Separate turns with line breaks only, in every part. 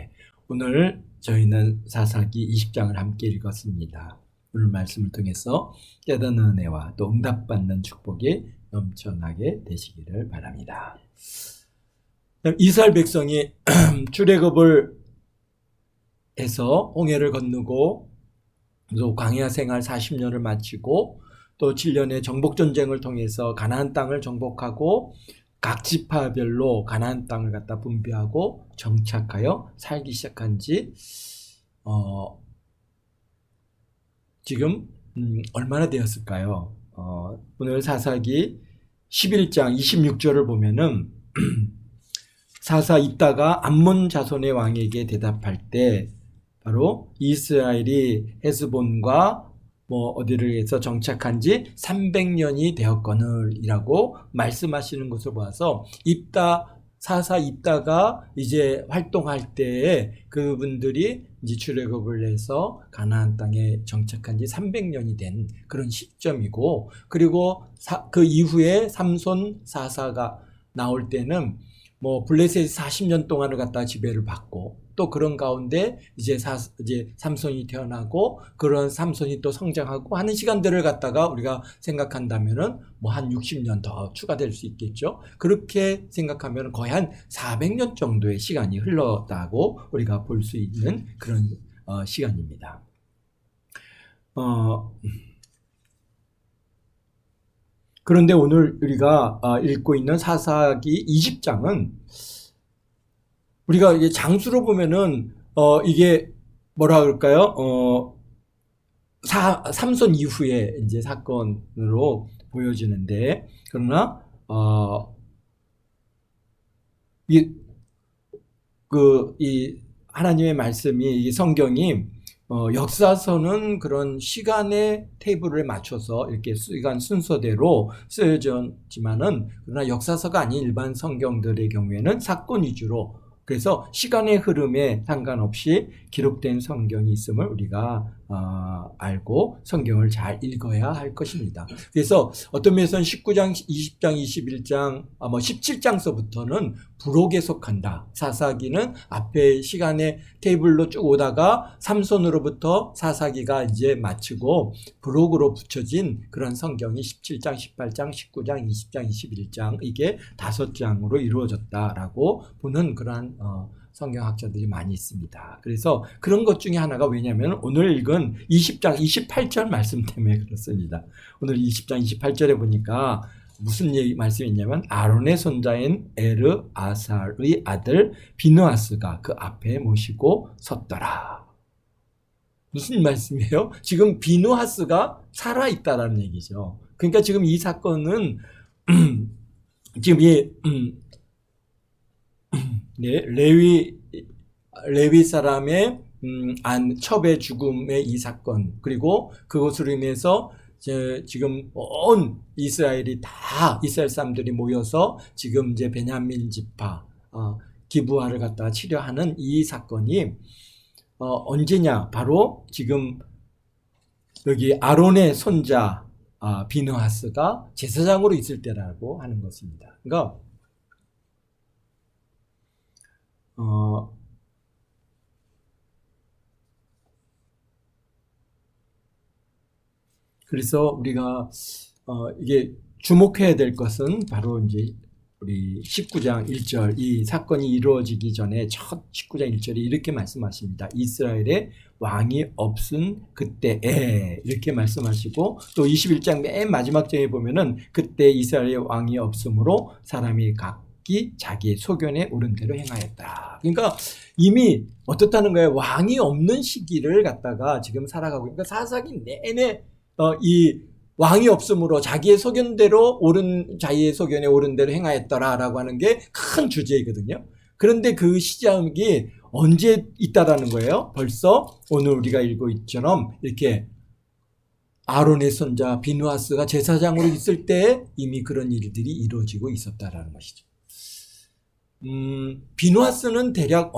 네, 오늘 저희는 사사기 20장을 함께 읽었습니다. 오늘 말씀을 통해서 깨닫는 은혜와 또 응답받는 축복이 넘쳐나게 되시기를 바랍니다. 이스라엘 백성이 출애굽을 해서 홍해를 건너고 또 광야 생활 40년을 마치고 또 7년의 정복전쟁을 통해서 가나안 땅을 정복하고 각 지파별로 가나안 땅을 갖다 분배하고 정착하여 살기 시작한 지 지금 얼마나 되었을까요? 오늘 사사기 11장 26절을 보면은 사사 있다가 암몬 자손의 왕에게 대답할 때 바로 이스라엘이 헤스본과 어디를 해서 정착한 지 300년이 되었거늘이라고 말씀하시는 것을 봐서 사사 있다가 이제 활동할 때에 그분들이 이제 출애굽을 해서 가나안 땅에 정착한 지 300년이 된 그런 시점이고, 그리고 그 이후에 삼손 사사가 나올 때는 블레셋 40년 동안을 갖다 지배를 받고 또 그런 가운데 이제 삼손이 태어나고 그런 삼손이 또 성장하고 하는 시간들을 갖다가 우리가 생각한다면은 한 60년 더 추가될 수 있겠죠. 그렇게 생각하면 거의 한 400년 정도의 시간이 흘렀다고 우리가 볼 수 있는 그런 시간입니다. 그런데 오늘 우리가 읽고 있는 사사기 20장은 우리가 이게 장수로 보면은 이게 뭐라 그럴까요? 삼손 이후에 이제 사건으로 보여지는데, 그러나 이 하나님의 말씀이, 이 성경이 역사서는 그런 시간의 테이블을 맞춰서 이렇게 시간 순서대로 쓰여졌지만은, 그러나 역사서가 아닌 일반 성경들의 경우에는 사건 위주로, 그래서 시간의 흐름에 상관없이 기록된 성경이 있음을 우리가 알고 성경을 잘 읽어야 할 것입니다. 그래서 어떤 면에서는 19장, 20장, 21장, 17장서부터는 부록에 속한다. 사사기는 앞에 시간의 테이블로 쭉 오다가 삼손으로부터 사사기가 이제 마치고 부록으로 붙여진 그런 성경이 17장, 18장, 19장, 20장, 21장, 이게 5장으로 이루어졌다라고 보는 그러한 성경학자들이 많이 있습니다. 그래서 그런 것 중에 하나가 왜냐하면 오늘 읽은 20장 28절 말씀 때문에 그렇습니다. 오늘 20장 28절에 보니까 무슨 말씀이 있냐면 아론의 손자인 에르아살의 아들 비느하스가 그 앞에 모시고 섰더라. 무슨 말씀이에요? 지금 비느하스가 살아있다라는 얘기죠. 그러니까 지금 이 사건은 지금 레위 사람의 첩의 죽음의 이 사건, 그리고 그것으로 인해서 지금 온 이스라엘 사람들이 모여서 지금 이제 베냐민 지파 기브아를 갖다가 치려하는 이 사건이 언제냐? 바로 지금 여기 아론의 손자 비느하스가 제사장으로 있을 때라고 하는 것입니다. 그러니까 그래서 우리가 이게 주목해야 될 것은 바로 이제 우리 19장 1절, 이 사건이 이루어지기 전에 첫 19장 1절이 이렇게 말씀하십니다. 이스라엘에 왕이 없은 그때에, 이렇게 말씀하시고, 또 21장 맨 마지막 장에 보면은 그때 이스라엘에 왕이 없으므로 사람이 각기 자기의 소견에 옳은 대로 행하였다. 그러니까 이미 어떻다는 거예요? 왕이 없는 시기를 갖다가 지금 살아가고, 그러니까 사사기 내내 이 왕이 없으므로 자기의 소견대로 자기의 소견에 옳은 대로 행하였더라라고 하는 게 큰 주제이거든요. 그런데 그 시작이 언제 있다라는 거예요? 벌써 오늘 우리가 읽고 있처럼 이렇게 아론의 손자 비느하스가 제사장으로 있을 때 이미 그런 일들이 이루어지고 있었다라는 것이죠. 비느하스는 대략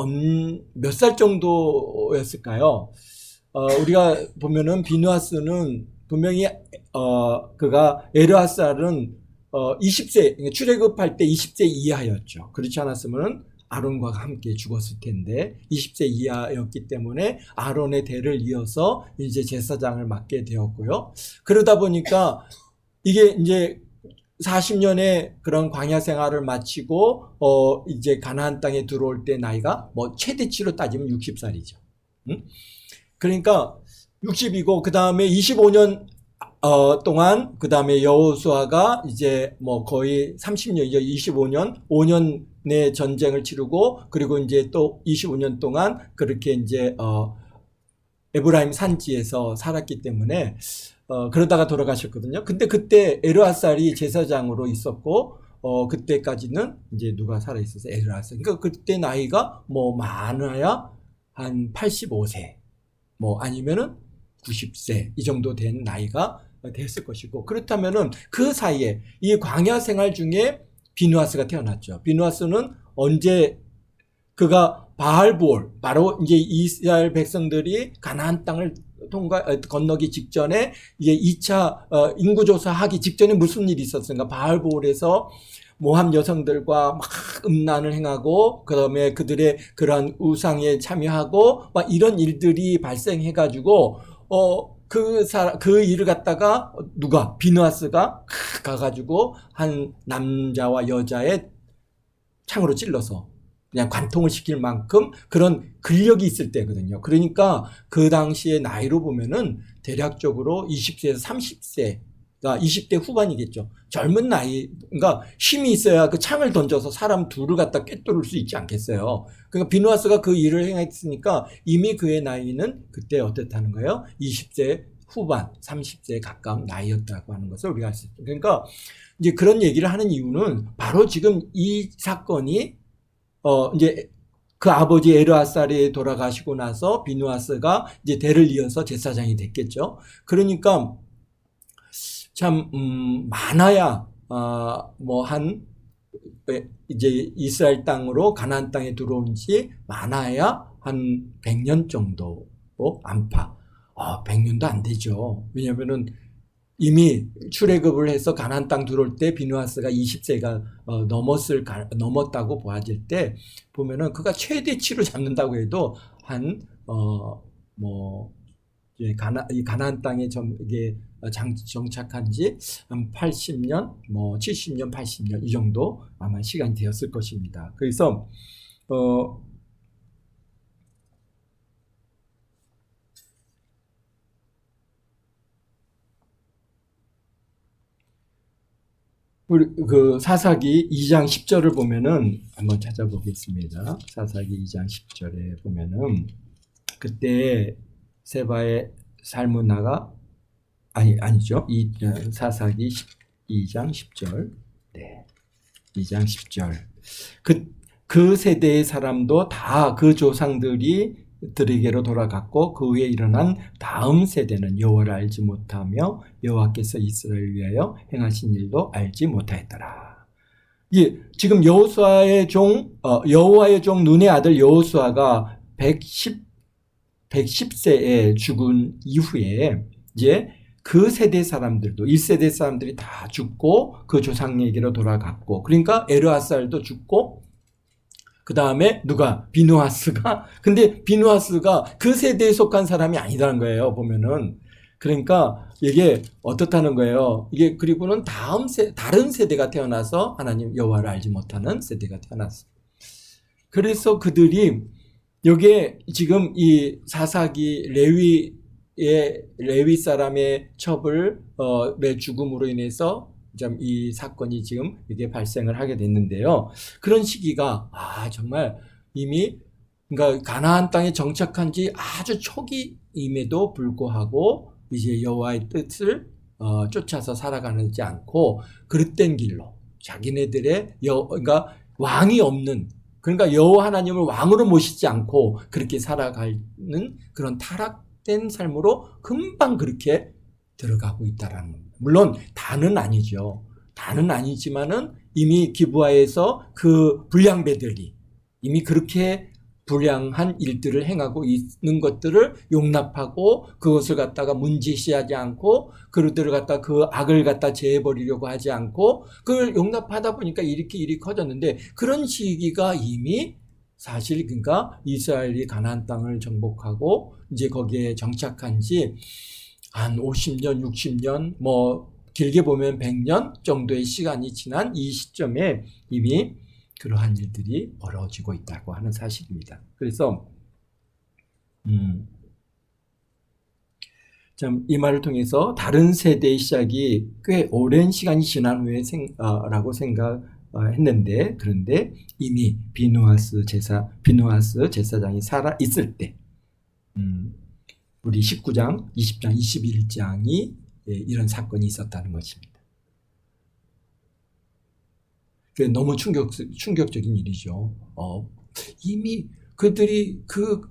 몇 살 정도였을까요? 우리가 보면은 비느하스는 분명히 그가 에르아살은 20세 출애굽할 때 20세 이하였죠. 그렇지 않았으면 아론과 함께 죽었을 텐데 20세 이하였기 때문에 아론의 대를 이어서 이제 제사장을 맡게 되었고요. 그러다 보니까 이게 이제 40년의 그런 광야 생활을 마치고 이제 가나안 땅에 들어올 때 나이가 뭐 최대치로 따지면 60살이죠. 응? 그러니까 60이고 그다음에 25년 동안 그다음에 여호수아가 이제 뭐 거의 30년이죠. 25년 5년의 전쟁을 치르고 그리고 이제 또 25년 동안 그렇게 이제 에브라임 산지에서 살았기 때문에 그러다가 돌아가셨거든요. 근데 그때 엘르아살이 제사장으로 있었고 그때까지는 이제 누가 살아 있어서 엘르아살. 그러니까 그때 나이가 뭐 많아야 한 85세 뭐 아니면은 90세 이 정도 된 나이가 됐을 것이고 그렇다면은 그 사이에 이 광야 생활 중에 비누아스가 태어났죠. 비누아스는 언제 그가 바알볼 바로 이제 이스라엘 백성들이 가나안 땅을 건너기 직전에 이게 2차 인구조사 하기 직전에 무슨 일이 있었습니까? 바알볼에서 모함 여성들과 막 음란을 행하고 그다음에 그들의 그러한 우상에 참여하고 막 이런 일들이 발생해가지고 그 일을 갖다가 누가 비누아스가 가가지고 한 남자와 여자의 창으로 찔러서 그냥 관통을 시킬 만큼 그런 근력이 있을 때거든요. 그러니까 그 당시의 나이로 보면은 대략적으로 20세에서 30세, 그러니까 20대 후반이겠죠. 젊은 나이, 그러니까 힘이 있어야 그 창을 던져서 사람 둘을 갖다 꿰뚫을 수 있지 않겠어요. 그러니까 비누아스가 그 일을 행했으니까 이미 그의 나이는 그때 어땠다는 거예요? 20세 후반, 30세에 가까운 나이였다고 하는 것을 우리가 알 수 있죠. 그러니까 이제 그런 얘기를 하는 이유는 바로 지금 이 사건이 이제 그 아버지 엘르아살이 돌아가시고 나서 비누아스가 이제 대를 이어서 제사장이 됐겠죠. 그러니까 참 많아야 뭐 한 이제 이스라엘 땅으로 가나안 땅에 들어온 지 많아야 한 100년 정도 안팎. 100년도 안 되죠. 왜냐면은 이미 출애굽을 해서 가나안 땅 들어올 때 비누아스가 20세가 넘었다고 보아질 때 보면은 그가 최대치로 잡는다고 해도 한 이 가나안 땅에 이게 정착한 지 한 80년, 뭐 70년, 80년 이 정도 아마 시간이 되었을 것입니다. 그래서 우리 그 사사기 2장 10절을 보면은 한번 찾아보겠습니다. 사사기 2장 10절에 보면은 그때 세바의 살문나가 아니죠. 사사기 2장 10절. 네. 2장 10절. 그 세대의 사람도 다 그 조상들이 들에게로 돌아갔고 그 후에 일어난 다음 세대는 여호와를 알지 못하며 여호와께서 이스라엘을 위하여 행하신 일도 알지 못하였더라. 예, 지금 여호와의 종 눈의 아들 여호수아가 110세에 죽은 이후에 이제 그 세대 사람들도 1세대 사람들이 다 죽고 그 조상에게로 돌아갔고 그러니까 엘르아살도 죽고 그 다음에 누가? 비누아스가. 근데 비누아스가 그 세대에 속한 사람이 아니라는 거예요, 보면은. 그러니까 이게 어떻다는 거예요. 이게 그리고는 다른 세대가 태어나서 하나님 여호와를 알지 못하는 세대가 태어났어요. 그래서 그들이 여기에 지금 이 사사기 레위 사람의 첩의 죽음으로 인해서 이 사건이 지금 이게 발생을 하게 됐는데요. 그런 시기가 정말 이미 그러니까 가나안 땅에 정착한 지 아주 초기임에도 불구하고 이제 여호와의 뜻을 쫓아서 살아가지 않고 그릇된 길로 자기네들의 그러니까 왕이 없는 그러니까 여호와 하나님을 왕으로 모시지 않고 그렇게 살아가는 그런 타락된 삶으로 금방 그렇게 들어가고 있다라는 겁니다. 물론 다는 아니죠. 다는 아니지만은 이미 기브아에서 그 불량배들이 이미 그렇게 불량한 일들을 행하고 있는 것들을 용납하고 그것을 갖다가 문제시하지 않고 그들을 갖다 그 악을 갖다 제해버리려고 하지 않고 그걸 용납하다 보니까 이렇게 일이 커졌는데 그런 시기가 이미 사실 그러니까 이스라엘이 가나안 땅을 정복하고 이제 거기에 정착한 지 한 50년, 60년 뭐 길게 보면 100년 정도의 시간이 지난 이 시점에 이미 그러한 일들이 벌어지고 있다고 하는 사실입니다. 그래서 참 이 말을 통해서 다른 세대의 시작이 꽤 오랜 시간이 지난 후에 라고 생각했는데 그런데 이미 비누하스 제사장이 살아 있을 때 우리 19장, 20장, 21장이 이런 사건이 있었다는 것입니다. 너무 충격적인 일이죠. 이미 그들이 그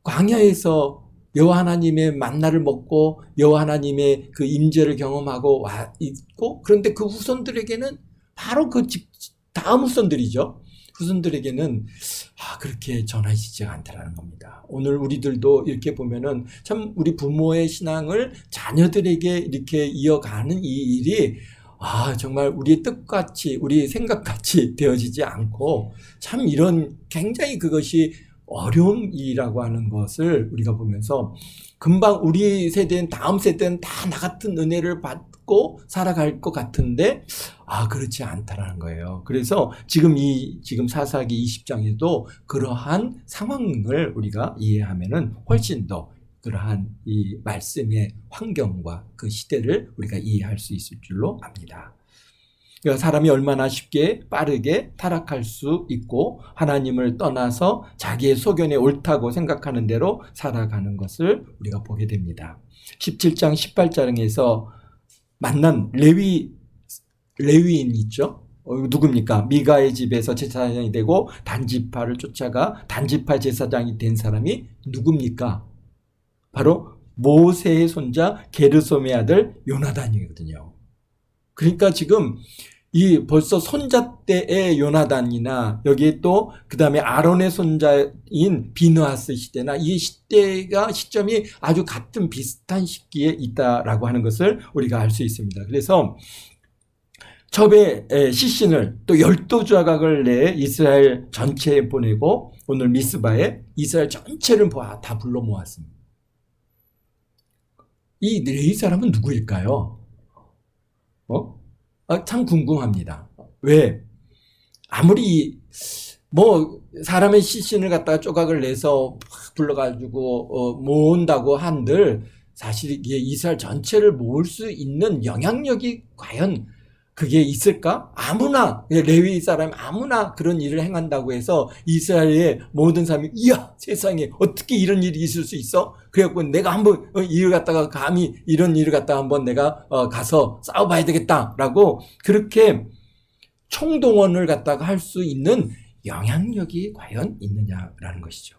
광야에서 여호와 하나님의 만나를 먹고 여호와 하나님의 그 임재를 경험하고 와 있고 그런데 그 후손들에게는 바로 그 다음 후손들이죠. 후손들에게는 그렇게 전하시지가 않다라는 겁니다. 오늘 우리들도 이렇게 보면은 참 우리 부모의 신앙을 자녀들에게 이렇게 이어가는 이 일이 정말 우리의 뜻같이 우리의 생각같이 되어지지 않고 참 이런 굉장히 그것이 어려운 일이라고 하는 것을 우리가 보면서 금방 우리 세대는 다음 세대는 다 나 같은 은혜를 받고 살아갈 것 같은데 그렇지 않다라는 거예요. 그래서 지금 사사기 20장에도 그러한 상황을 우리가 이해하면은 훨씬 더 그러한 이 말씀의 환경과 그 시대를 우리가 이해할 수 있을 줄로 압니다. 그러니까 사람이 얼마나 쉽게 빠르게 타락할 수 있고 하나님을 떠나서 자기의 소견에 옳다고 생각하는 대로 살아가는 것을 우리가 보게 됩니다. 17장 18장에서 만난 레위인 있죠? 누굽니까? 미가의 집에서 제사장이 되고 단지파를 쫓아가 단지파 제사장이 된 사람이 누굽니까? 바로 모세의 손자 게르솜의 아들 요나단이거든요. 그러니까 지금 이 벌써 손자 때의 요나단이나 여기에 또 그 다음에 아론의 손자인 비느하스 시대나 이 시점이 아주 같은 비슷한 시기에 있다라고 하는 것을 우리가 알 수 있습니다. 그래서 첩의 시신을 또 12조각을 내 이스라엘 전체에 보내고 오늘 미스바에 이스라엘 전체를 다 불러 모았습니다. 이 레위 사람은 누구일까요? 참 궁금합니다. 왜? 아무리 사람의 시신을 갖다가 조각을 내서 불러가지고 모은다고 한들 사실 이게 이스라엘 전체를 모을 수 있는 영향력이 과연 그게 있을까? 아무나 레위 사람 아무나 그런 일을 행한다고 해서 이스라엘의 모든 사람이 이야 세상에 어떻게 이런 일이 있을 수 있어? 그래갖고 내가 한번 일을 갖다가 감히 이런 일을 갖다가 한번 내가 가서 싸워봐야 되겠다라고 그렇게 총동원을 갖다가 할 수 있는 영향력이 과연 있느냐라는 것이죠.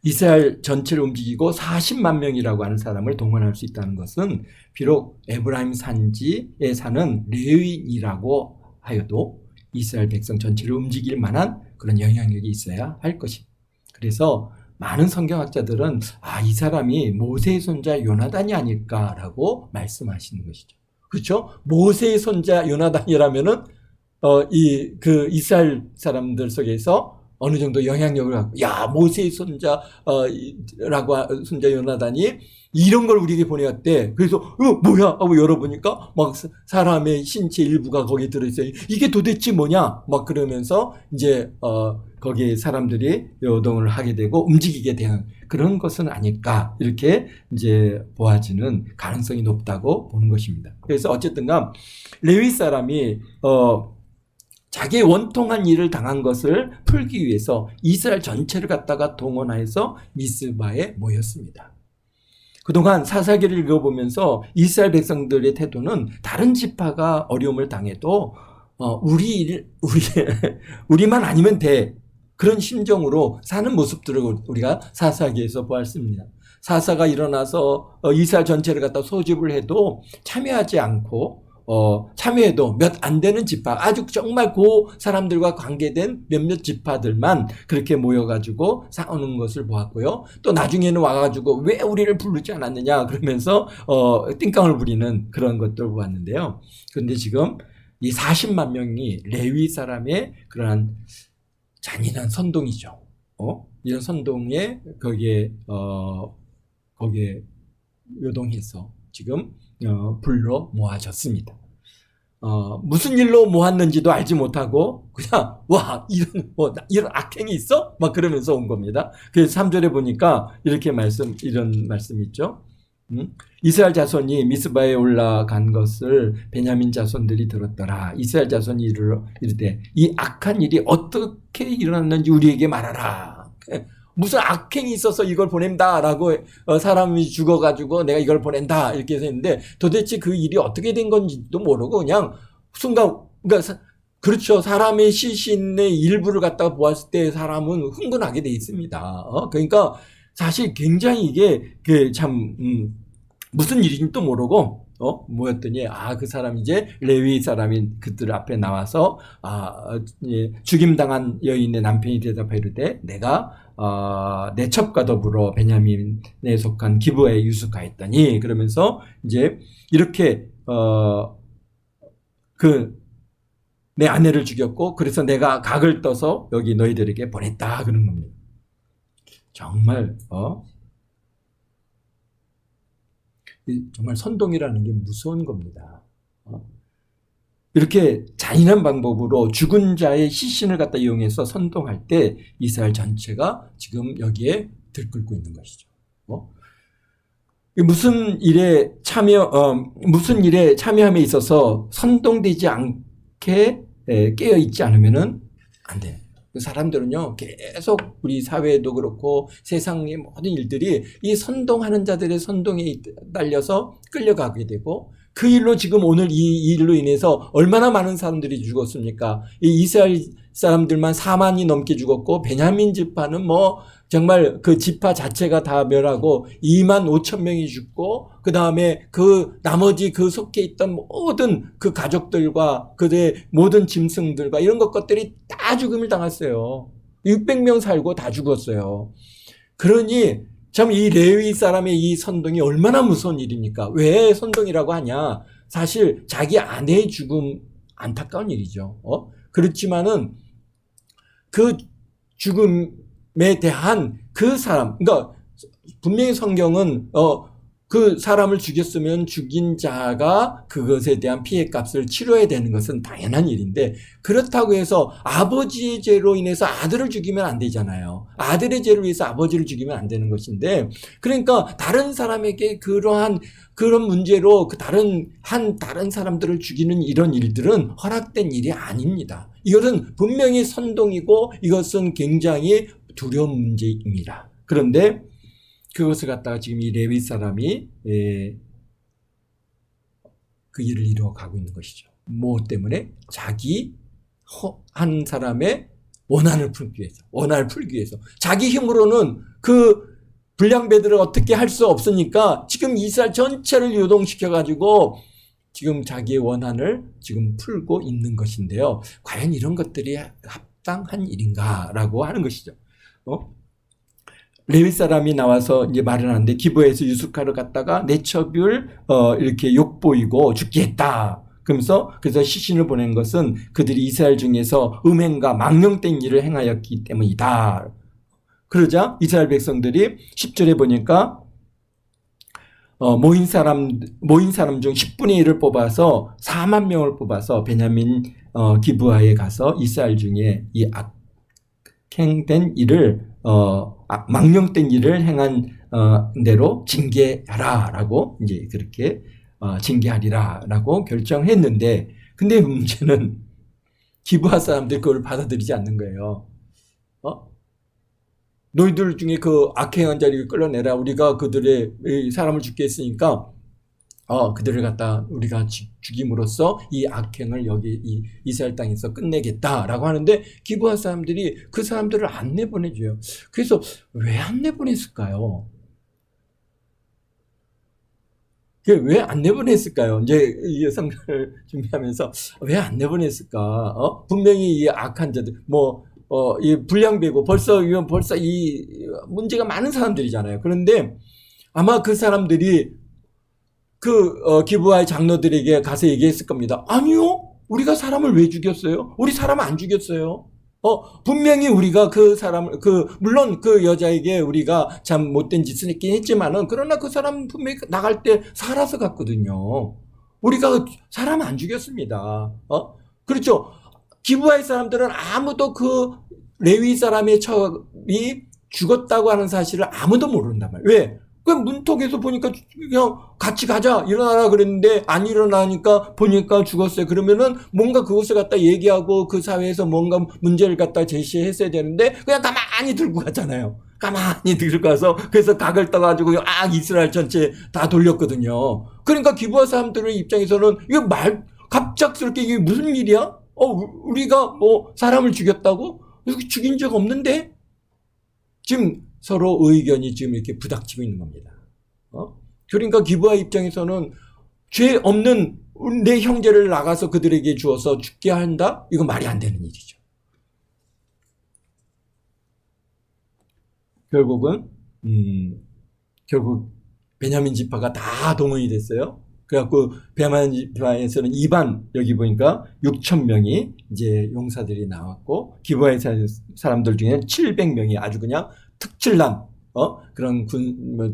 이스라엘 전체를 움직이고 40만 명이라고 하는 사람을 동원할 수 있다는 것은 비록 에브라임 산지에 사는 레위인이라고 하여도 이스라엘 백성 전체를 움직일 만한 그런 영향력이 있어야 할 것입니다. 그래서 많은 성경학자들은 이 사람이 모세의 손자 요나단이 아닐까라고 말씀하시는 것이죠. 그렇죠? 모세의 손자 요나단이라면은 그 이스라엘 사람들 속에서 어느 정도 영향력을 갖고 모세의 손자 요나단이 이런 걸 우리에게 보내왔대. 그래서 뭐야 하고 열어보니까 막 사람의 신체 일부가 거기에 들어있어요. 이게 도대체 뭐냐 막 그러면서 이제 거기에 사람들이 요동을 하게 되고 움직이게 되는 그런 것은 아닐까 이렇게 이제 보아지는 가능성이 높다고 보는 것입니다. 그래서 어쨌든가 레위 사람이 자기의 원통한 일을 당한 것을 풀기 위해서 이스라엘 전체를 갖다가 동원해서 미스바에 모였습니다. 그동안 사사기를 읽어보면서 이스라엘 백성들의 태도는 다른 지파가 어려움을 당해도 우리만 아니면 돼. 그런 심정으로 사는 모습들을 우리가 사사기에서 보았습니다. 사사가 일어나서 이스라엘 전체를 갖다 소집을 해도 참여하지 않고 참여해도 몇 안 되는 지파, 아주 정말 그 사람들과 관계된 몇몇 지파들만 그렇게 모여가지고 싸우는 것을 보았고요. 또 나중에는 와가지고 왜 우리를 부르지 않았느냐 그러면서 띵깡을 부리는 그런 것들을 보았는데요. 그런데 지금 이 40만 명이 레위 사람의 그러한 잔인한 선동이죠. 이런 선동에 거기에 요동해서 지금 불러 모아졌습니다. 무슨 일로 모았는지도 알지 못하고 그냥 와 이런 악행이 있어? 막 그러면서 온 겁니다. 그래서 3절에 보니까 이런 말씀 있죠. 이스라엘 자손이 미스바에 올라간 것을 베냐민 자손들이 들었더라. 이스라엘 자손이 이르되 이 악한 일이 어떻게 일어났는지 우리에게 말하라. 무슨 악행이 있어서 이걸 보낸다라고 사람이 죽어가지고 내가 이걸 보낸다 이렇게 해서 했는데 도대체 그 일이 어떻게 된 건지도 모르고 그냥 순간 그러니까 그렇죠. 사람의 시신의 일부를 갖다가 보았을 때 사람은 흥분하게 돼 있습니다. 그러니까 사실 굉장히 이게 참 무슨 일인지도 모르고 뭐였더니 그 사람 이제 레위 사람인 그들 앞에 나와서 죽임당한 여인의 남편이 대답하여 이르되 내가 내 첩과 더불어 베냐민에 속한 기브아에 유숙하였더니 그러면서 이제 이렇게 내 아내를 죽였고 그래서 내가 각을 떠서 여기 너희들에게 보냈다 그런 겁니다. 정말 정말 선동이라는 게 무서운 겁니다. 이렇게 잔인한 방법으로 죽은 자의 시신을 갖다 이용해서 선동할 때 이스라엘 전체가 지금 여기에 들끓고 있는 것이죠. 무슨 일에 참여함에 있어서 선동되지 않게 깨어 있지 않으면은 안 돼요. 사람들은요 계속 우리 사회도 그렇고 세상의 모든 일들이 이 선동하는 자들의 선동에 딸려서 끌려가게 되고 그 일로 지금 오늘 이 일로 인해서 얼마나 많은 사람들이 죽었습니까? 이 이스라엘 사람들만 4만이 넘게 죽었고 베냐민 지파는 뭐 정말 그 지파 자체가 다 멸하고 2만 5천 명이 죽고 그 다음에 그 나머지 그 속해 있던 모든 그 가족들과 그들의 모든 짐승들과 이런 것들이 다 죽음을 당했어요. 600명 살고 다 죽었어요. 그러니 참 이 레위 사람의 이 선동이 얼마나 무서운 일입니까? 왜 선동이라고 하냐? 사실 자기 아내의 죽음 안타까운 일이죠. 그렇지만은 그 죽음에 대한 그 사람, 그러니까 분명히 성경은 그 사람을 죽였으면 죽인 자가 그것에 대한 피해값을 치러야 되는 것은 당연한 일인데 그렇다고 해서 아버지의 죄로 인해서 아들을 죽이면 안 되잖아요. 아들의 죄로 위해서 아버지를 죽이면 안 되는 것인데 그러니까 다른 사람에게 그런 문제로 다른 사람들을 죽이는 이런 일들은 허락된 일이 아닙니다. 이것은 분명히 선동이고 이것은 굉장히 두려운 문제입니다. 그런데 그것을 갖다가 지금 이 레위 사람이 그 일을 이루어가고 있는 것이죠. 뭐 때문에? 자기 한 사람의 원한을 풀기 위해서. 자기 힘으로는 그 불량배들을 어떻게 할 수 없으니까 지금 이스라엘 전체를 요동시켜가지고 지금 자기의 원한을 지금 풀고 있는 것인데요. 과연 이런 것들이 합당한 일인가라고 하는 것이죠. 레위 사람이 나와서 이제 말을 하는데 기브아에서 유숙하러 갔다가 내 첩을 이렇게 욕보이고 죽게 했다. 그래서 시신을 보낸 것은 그들이 이스라엘 중에서 음행과 망령된 일을 행하였기 때문이다. 그러자 이스라엘 백성들이 10절에 보니까 모인 사람 중 10분의 1을 뽑아서 4만 명을 뽑아서 베냐민 기브아에 가서 이스라엘 중에 이 악행된 일을 망령된 일을 행한 대로 징계하라라고 이제 그렇게 징계하리라라고 결정했는데 근데 문제는 기브아 사람들이 그걸 받아들이지 않는 거예요. 너희들 중에 그 악행한 자를 끌어내라. 우리가 그들의 사람을 죽게 했으니까 그들을 갖다 우리가 죽임으로써 이 악행을 여기 이 이스라엘 땅에서 끝내겠다라고 하는데 기브아 사람들이 그 사람들을 안 내보내줘요. 그래서 왜 안 내보냈을까요? 왜 안 내보냈을까요? 이제 이 성경을 준비하면서 왜 안 내보냈을까? 분명히 이 악한 자들, 이 불량배고 벌써 이 문제가 많은 사람들이잖아요. 그런데 아마 그 사람들이 기브아의 장로들에게 가서 얘기했을 겁니다. 아니요, 우리가 사람을 왜 죽였어요? 우리 사람 안 죽였어요. 분명히 우리가 물론 그 여자에게 우리가 참 못된 짓을 했긴 했지만은, 그러나 그 사람 분명히 나갈 때 살아서 갔거든요. 우리가 사람 안 죽였습니다. 그렇죠. 기브아의 사람들은 아무도 그 레위 사람의 첩이 죽었다고 하는 사실을 아무도 모른단 말이에요. 왜? 그 문턱에서 보니까 그냥 같이 가자 일어나라 그랬는데 안 일어나니까 보니까 죽었어요. 그러면은 뭔가 그것을 갖다 얘기하고 그 사회에서 뭔가 문제를 갖다 제시했어야 되는데 그냥 가만히 들고 갔잖아요. 가만히 들고 가서 그래서 각을 떠가지고 이스라엘 전체 다 돌렸거든요. 그러니까 기브아 사람들의 입장에서는 이거 갑작스럽게 이게 무슨 일이야? 우리가 사람을 죽였다고? 죽인 적 없는데? 지금 서로 의견이 지금 이렇게 부닥치고 있는 겁니다. 그러니까 기브아 입장에서는 죄 없는 내 형제를 나가서 그들에게 주어서 죽게 한다? 이거 말이 안 되는 일이죠. 결국 베냐민 지파가 다 동원이 됐어요. 그래갖고 베냐민 지파에서는 여기 보니까 6천 명이 이제 용사들이 나왔고 기브아의 사람들 중에는 700명이 아주 그냥 특출난 그런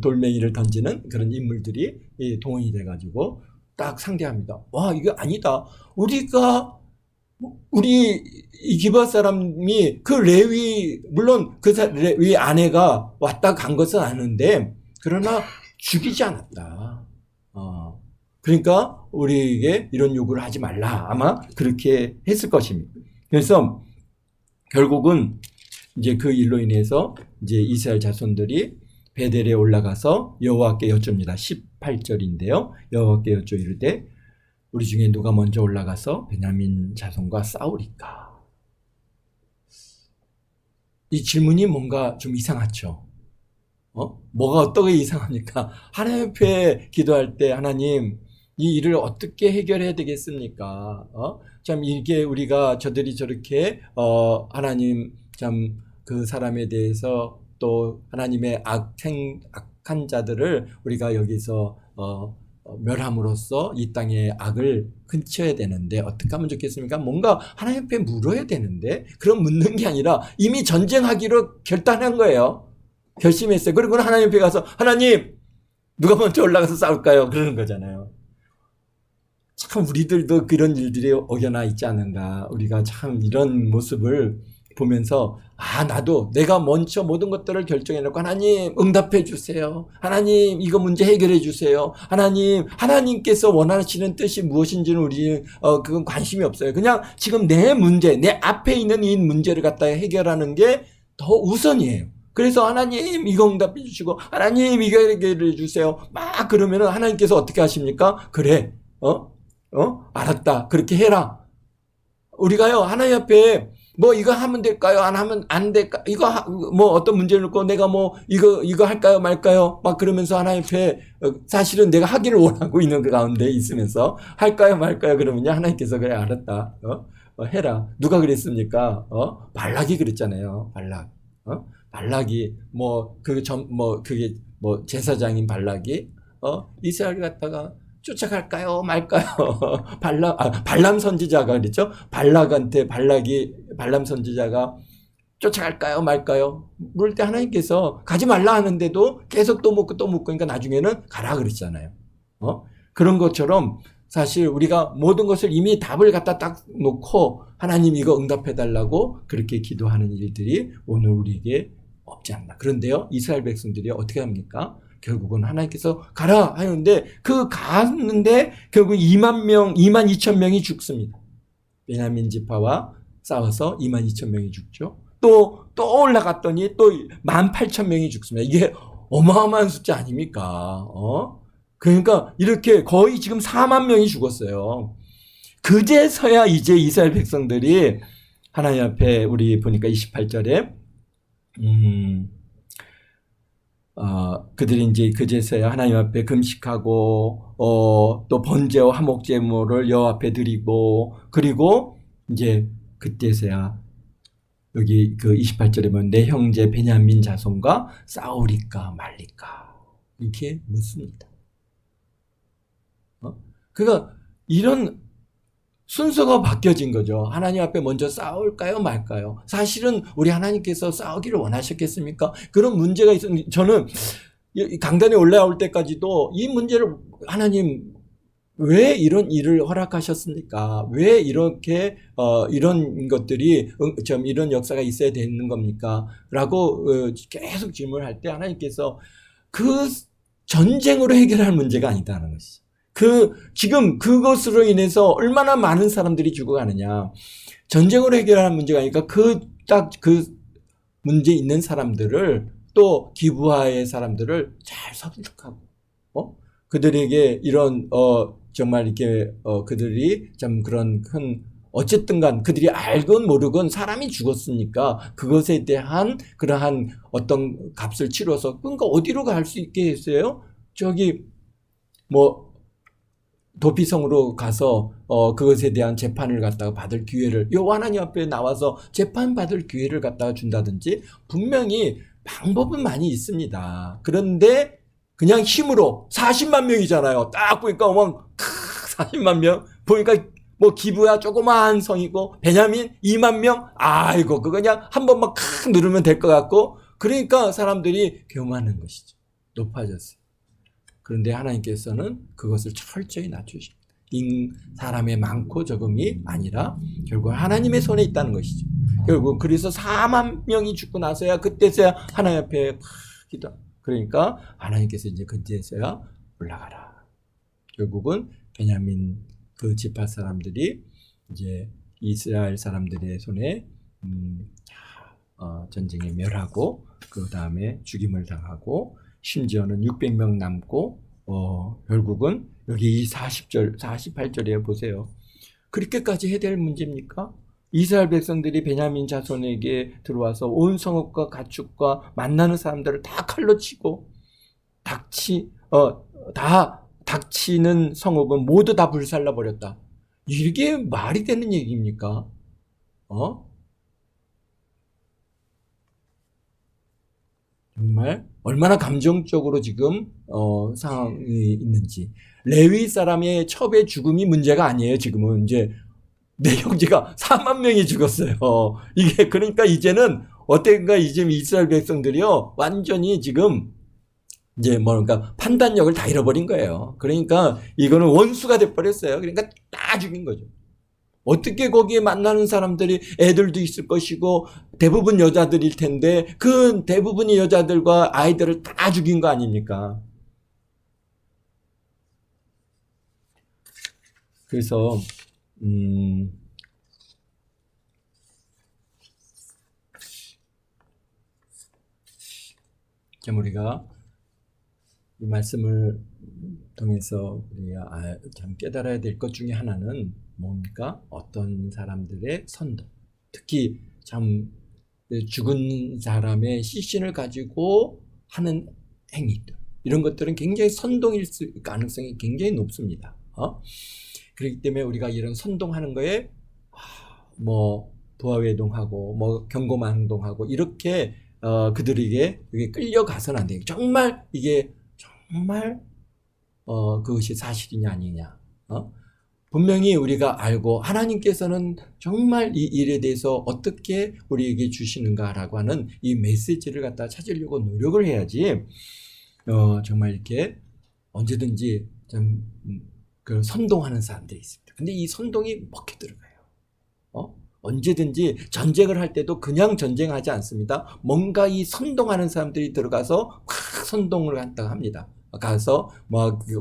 돌멩이를 던지는 그런 인물들이 동원이 돼가지고 딱 상대합니다. 와, 이거 아니다. 우리 이 기브아 사람이 그 물론 그 레위 아내가 왔다 간 것은 아는데 그러나 죽이지 않았다. 그러니까 우리에게 이런 요구를 하지 말라. 아마 그렇게 했을 것입니다. 그래서 결국은 이제 그 일로 인해서 이제 이스라엘 자손들이 베델에 올라가서 여호와께 여쭙니다. 18절인데요. 여호와께 여쭈 이르되 우리 중에 누가 먼저 올라가서 베냐민 자손과 싸우리까? 이 질문이 뭔가 좀 이상하죠. 뭐가 어떻게 이상합니까? 하나님 앞에 기도할 때 하나님 이 일을 어떻게 해결해야 되겠습니까? 참 이게 우리가 저들이 저렇게 하나님 참 그 사람에 대해서 또 하나님의 악한 자들을 우리가 여기서 멸함으로써 이 땅의 악을 근처해야 되는데 어떻게 하면 좋겠습니까? 뭔가 하나님 앞에 물어야 되는데 그런 묻는 게 아니라 이미 전쟁하기로 결단한 거예요. 결심했어요. 그리고 하나님 앞에 가서 하나님 누가 먼저 올라가서 싸울까요? 그러는 거잖아요. 참 우리들도 그런 일들이 억연하 있지 않은가. 우리가 참 이런 모습을 보면서 나도 내가 먼저 모든 것들을 결정해놓고 하나님 응답해 주세요. 하나님 이거 문제 해결해 주세요. 하나님께서 원하시는 뜻이 무엇인지는 우리는 그건 관심이 없어요. 그냥 지금 내 문제, 내 앞에 있는 이 문제를 갖다 해결하는 게 더 우선이에요. 그래서 하나님 이거 응답해 주시고 하나님 이거 해결해 주세요. 막 그러면은 하나님께서 어떻게 하십니까? 그래, 알았다. 그렇게 해라. 우리가요 하나님 앞에 이거 하면 될까요? 안 하면 안 될까? 이거 어떤 문제를 놓고 내가 이거 할까요? 말까요? 막 그러면서 하나님 앞에 사실은 내가 하기를 원하고 있는 그 가운데 있으면서 할까요? 말까요? 그러면요 하나님께서 그래 알았다. 해라. 누가 그랬습니까? 발락이 그랬잖아요. 발락이 그게 제사장인 발락이 이스라엘 갖다가 쫓아갈까요? 말까요? 발람 선지자가 그랬죠? 발람 선지자가 쫓아갈까요? 말까요? 물을 때 하나님께서 가지 말라 하는데도 계속 또 묻고 그러니까 나중에는 가라 그랬잖아요. 그런 것처럼 사실 우리가 모든 것을 이미 답을 갖다 딱 놓고 하나님 이거 응답해 달라고 그렇게 기도하는 일들이 오늘 우리에게 없지 않나. 그런데요, 이스라엘 백성들이 어떻게 합니까? 결국은 하나님께서 가라 하는데 갔는데 결국 2만 2천 명이 죽습니다. 베냐민 지파와 싸워서 2만 2천 명이 죽죠. 또 올라갔더니 또 18,000명이 죽습니다. 이게 어마어마한 숫자 아닙니까? 그러니까 이렇게 거의 지금 4만 명이 죽었어요. 그제서야 이제 이스라엘 백성들이 하나님 앞에 우리 보니까 28절에 그들이 이제 그제서야 하나님 앞에 금식하고 또 번제와 화목 제물을 여호와 앞에 드리고 그리고 이제 그때서야 여기 그 28절에 보면 내 형제 베냐민 자손과 싸우리까 말리까 이렇게 묻습니다. 그러니까 이런 순서가 바뀌어진 거죠. 하나님 앞에 먼저 싸울까요 말까요? 사실은 우리 하나님께서 싸우기를 원하셨겠습니까? 그런 문제가 있었는데 저는 강단에 올라올 때까지도 이 문제를 하나님 왜 이런 일을 허락하셨습니까? 왜 이렇게 이런 것들이 이런 역사가 있어야 되는 겁니까? 라고 계속 질문할 때 하나님께서 그 전쟁으로 해결할 문제가 아니다는 것이죠. 지금 그것으로 인해서 얼마나 많은 사람들이 죽어가느냐. 전쟁으로 해결하는 문제가 아니니까 딱 그 문제 있는 사람들을 또 기부하의 사람들을 잘 설득하고, 그들에게 이런, 정말 이렇게, 그들이 참 그런 어쨌든 간 그들이 알건 모르건 사람이 죽었으니까 그것에 대한 그러한 어떤 값을 치러서 그러니까 어디로 갈 수 있게 했어요? 저기, 도피성으로 가서 그것에 대한 재판을 갖다가 받을 기회를 여호와 하나님 앞에 나와서 재판받을 기회를 갖다가 준다든지 분명히 방법은 많이 있습니다. 그런데 그냥 힘으로 40만 명이잖아요. 딱 보니까 40만 명 보니까 기브야 조그마한 성이고 베냐민 2만 명 아이고 그거 그냥 한 번만 누르면 될 것 같고 그러니까 사람들이 교만한 것이죠. 높아졌어요. 그런데 하나님께서는 그것을 철저히 낮추십니다. 사람의 많고 적음이 아니라 결국 하나님의 손에 있다는 것이죠. 결국 그래서 4만 명이 죽고 나서야 그때서야 하나님 앞에 기도. 그러니까 하나님께서 이제 그때서야 올라가라. 결국은 베냐민 그 지파 사람들이 이제 이스라엘 사람들의 손에 전쟁에 멸하고 그 다음에 죽임을 당하고 심지어는 600명 남고 결국은 여기 이 48절에 보세요. 그렇게까지 해야 될 문제입니까? 이스라엘 백성들이 베냐민 자손에게 들어와서 온 성읍과 가축과 만나는 사람들을 다 칼로 치고 다 닥치는 성읍은 모두 다 불살라 버렸다. 이게 말이 되는 얘기입니까? 정말 얼마나 감정적으로 지금 상황이 있는지. 레위 사람의 첩의 죽음이 문제가 아니에요. 지금은 이제 내 형제가 4만 명이 죽었어요. 이게 그러니까 이제는 어떤가 이제 이스라엘 백성들이요 완전히 지금 이제 그러니까 판단력을 다 잃어버린 거예요. 그러니까 이거는 원수가 돼버렸어요. 그러니까 다 죽인 거죠. 어떻게 거기에 만나는 사람들이 애들도 있을 것이고 대부분 여자들일 텐데 그 대부분의 여자들과 아이들을 다 죽인 거 아닙니까? 그래서 우리가 이 말씀을 통해서 우리가 참 깨달아야 될 것 중에 하나는 뭡니까? 어떤 사람들의 선동, 특히 참 죽은 사람의 시신을 가지고 하는 행위들, 이런 것들은 굉장히 선동일 가능성이 굉장히 높습니다. 그렇기 때문에 우리가 이런 선동하는 거에 부하회동하고 경고망동하고 이렇게 그들에게 끌려가서는 안 돼요. 정말 이게 정말 그것이 사실이냐 아니냐. 분명히 우리가 알고 하나님께서는 정말 이 일에 대해서 어떻게 우리에게 주시는가라고 하는 이 메시지를 갖다 찾으려고 노력을 해야지 정말 이렇게 언제든지 좀 그 선동하는 사람들이 있습니다. 근데 이 선동이 먹혀 들어가요. 언제든지 전쟁을 할 때도 그냥 전쟁하지 않습니다. 뭔가 이 선동하는 사람들이 들어가서 확 선동을 한다고 합니다. 가서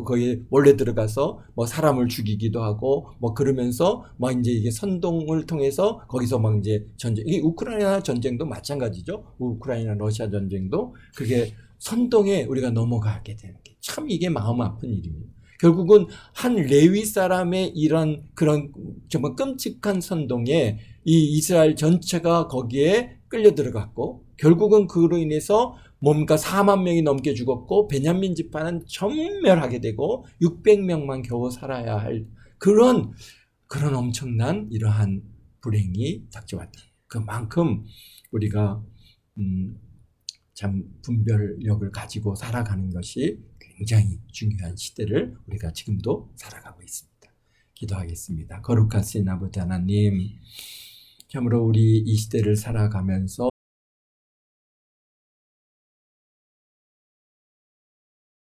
거기 몰래 들어가서 사람을 죽이기도 하고 그러면서 이제 이게 선동을 통해서 거기서 이제 전쟁, 이게 우크라이나 전쟁도 마찬가지죠. 우크라이나 러시아 전쟁도 그게 선동에 우리가 넘어가게 되는 게 참 이게 마음 아픈 일입니다. 결국은 한 레위 사람의 이런 그런 정말 끔찍한 선동에 이 이스라엘 전체가 거기에 끌려 들어갔고 결국은 그로 인해서 몸과 4만 명이 넘게 죽었고 베냐민 지파는 전멸하게 되고 600명만 겨우 살아야 할 그런 엄청난 이러한 불행이 닥쳐왔다. 그만큼 우리가 참 분별력을 가지고 살아가는 것이 굉장히 중요한 시대를 우리가 지금도 살아가고 있습니다. 기도하겠습니다. 거룩하신 아버지 하나님, 참으로 우리 이 시대를 살아가면서